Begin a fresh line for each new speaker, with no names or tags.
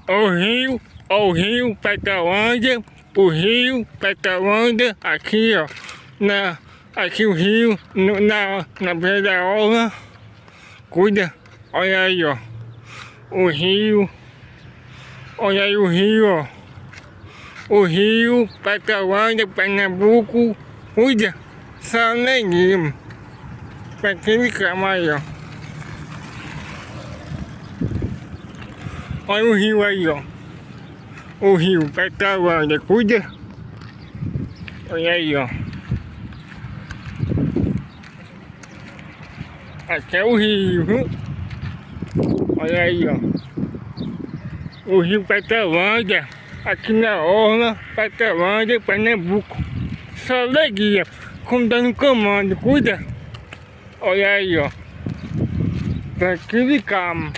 O rio Petrolândia, o rio Petrolândia, aqui ó, aqui o rio, na beira da orla, cuida, olha aí ó, o rio, olha aí o rio ó, o rio Petrolândia, Pernambuco, cuida, só neguinho, pra aquele cama aí ó. Olha o rio aí, ó. O rio Petrolândia, cuida. Olha aí, ó. Aqui é o rio, viu? Olha aí, ó. O rio Petrolândia. Aqui na orla, Petrolândia, Pernambuco. Só alegria. Como dando comando, cuida. Olha aí, ó. Tranquilo e calmo.